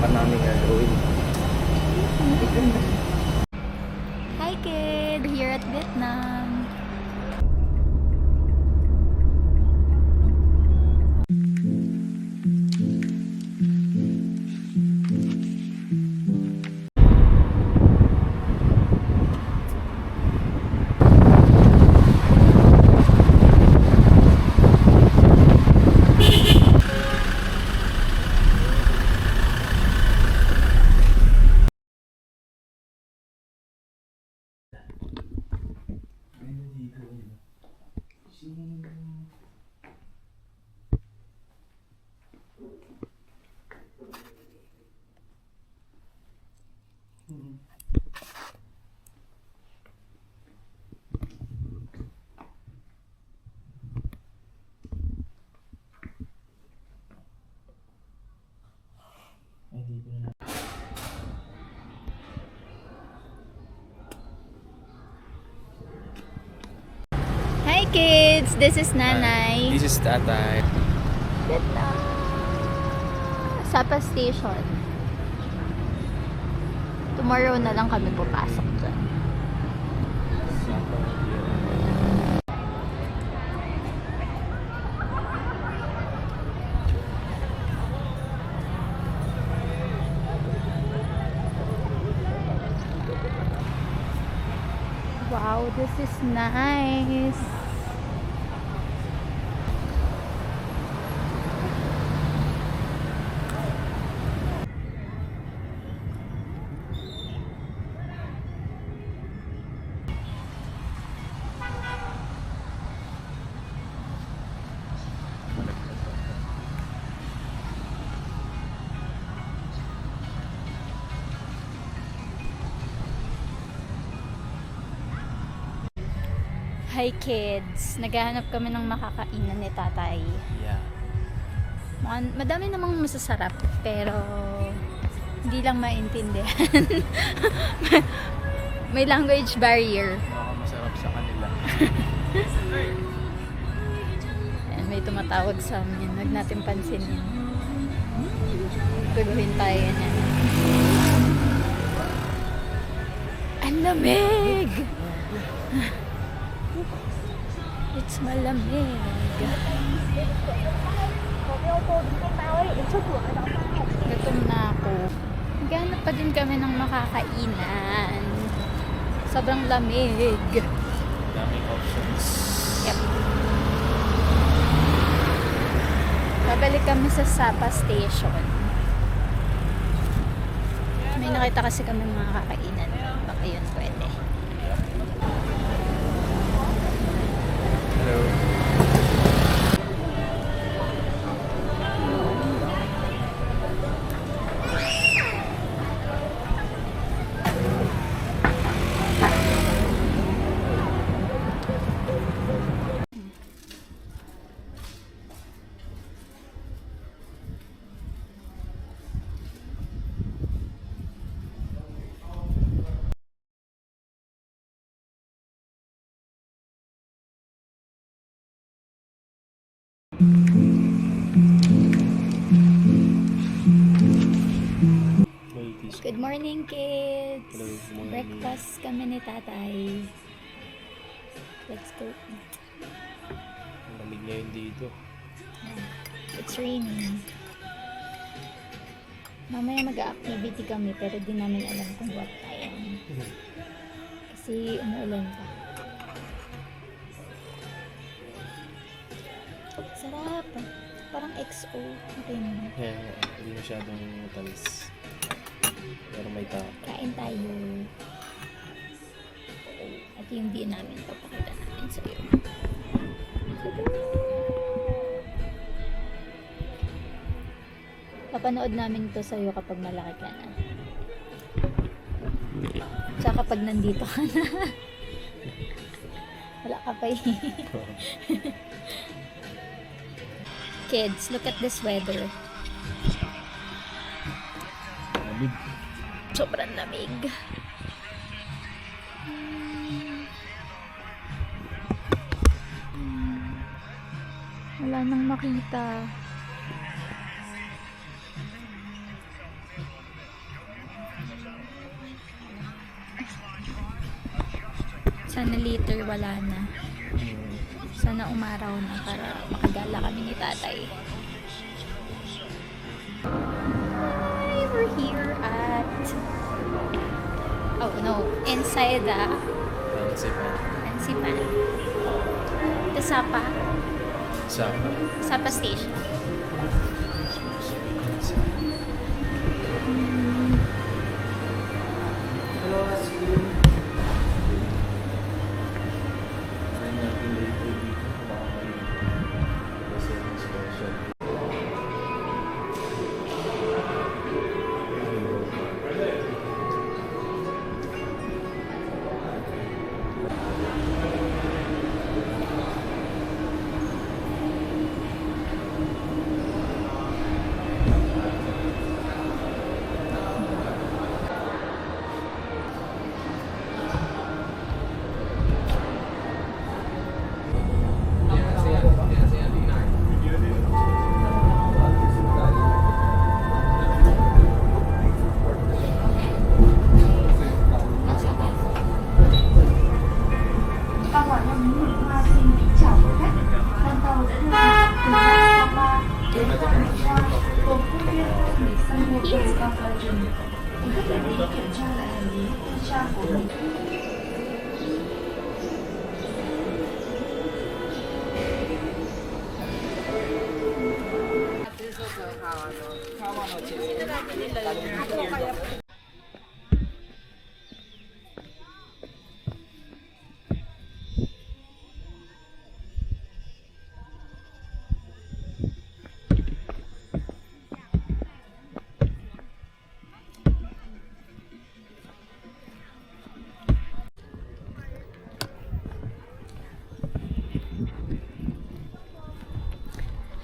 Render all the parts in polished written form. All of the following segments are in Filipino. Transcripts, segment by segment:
balak namin gagawin. Hi kid! Here at Vietnam. Hi kids! This is Nanay. This is Tatay. Vietnam! Sapa Station. Tomorrow na lang kami pupasok dyan. Wow, this is nice. Hi kids! Naghahanap kami ng makakainan ni Tatay. Yeah. Madami namang masasarap, pero hindi lang maintindihan. May language barrier. Baka masarap sa kanila. Ayan, may tumatawag sa amin. Huwag natin pansin yan. Guluhin tayo niyan. Ang lamig! It's malamig. Gutom na ako. Naghanap pa din kami ng makakainan. Sobrang lamig. Daming options. Yep. Babalik kami sa Sapa Station. May nakita kasi kami mga kakainan. Baka yun pwede. Hello. Good morning, kids! Hello, good morning. Breakfast kami ni Tatay. Let's go. Ang lamig ngayon dito. It's raining. Mamaya mag-activity kami pero di namin alam kung what time. Kasi umuulan pa. Sarap! Parang XO. Okay na. Kaya hindi masyadong matalis. Pero may tao. Kain tayo. At yung view namin, papakita namin sa iyo. Papanood namin to sa iyo kapag malaki ka na. Tsaka kapag nandito ka na. Wala ka pa eh. Kids, look at this weather. Lamig. Sobrang lamig. Wala nang makita. Sana later wala na. Sana umaraw na para makagala kami ni tatay. Hi, we're here at... Oh no, inside the Fancy Pan. The Sapa. Sapa Station.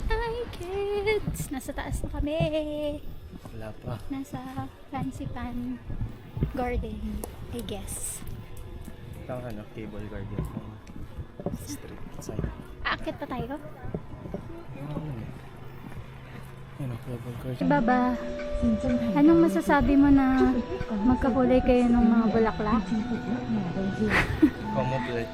Hi kids! Nasa taas na kami. Wala pa. Nasa Fancy Pan Garden, I guess. Ito ang cable guard yan. Street side. Aakit pa tayo? Yan ang cable guard. Baba, anong masasabi mo na magkakulay kayo ng mga bulaklak? Complex.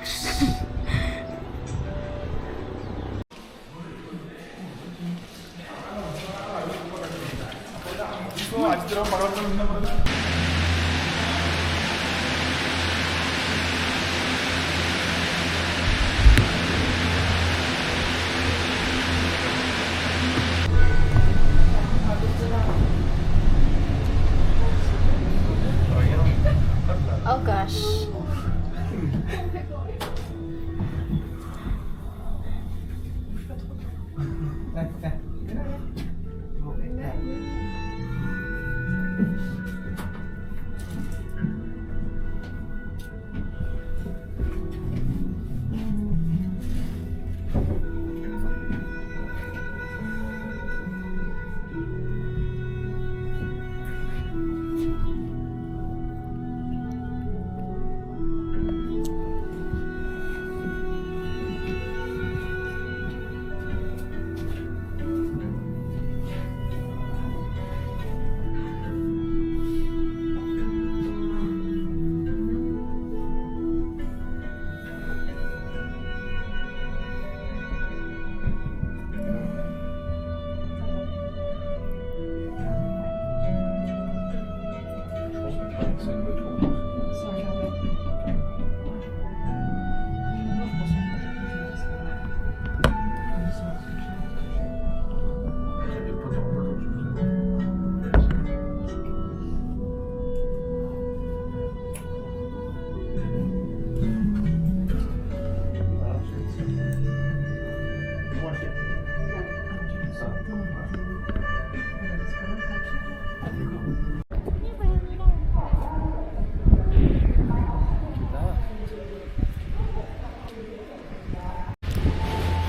Oh gosh.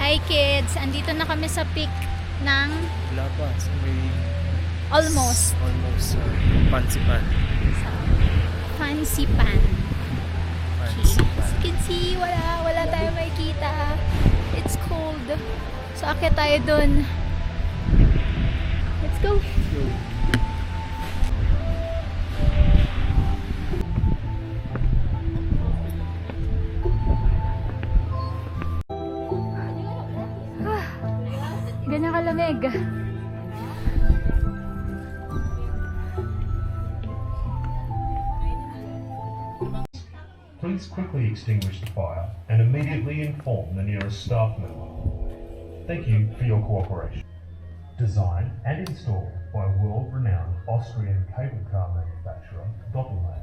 Hi kids! Andito na kami sa peak ng Wala pa. So may... almost Fancy Pan. Fancy Pan. Fancy As Pan. you can see, wala tayong makikita. It's cold. So akit tayo dun. Let's go! talaga. Please quickly extinguish the fire and immediately inform the nearest staff member. Thank you for your cooperation. Designed and installed by world-renowned Austrian cable car manufacturer Doppelmayr.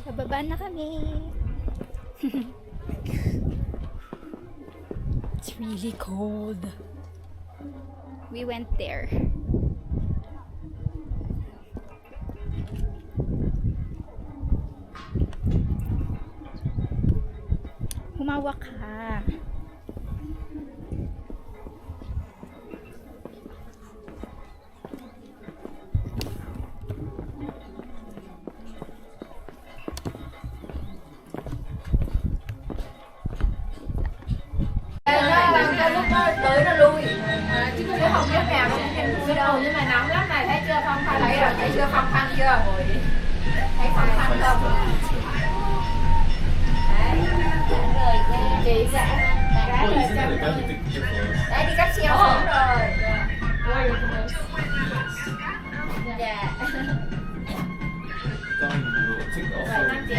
Bababa na kami. It's really cold. We went there. Humawak ka. Tới nó lui chứ tôi không biết nào đâu cái đâu, nhưng mà nóng lắm này, thấy chưa? Phong Thanh thấy rồi, thấy chưa? Phong Thanh chưa? Thấy Phong Thanh không? Đấy, rồi chị dạ đấy đi cắt xeo xuống rồi. Dạ. Rồi năm chị.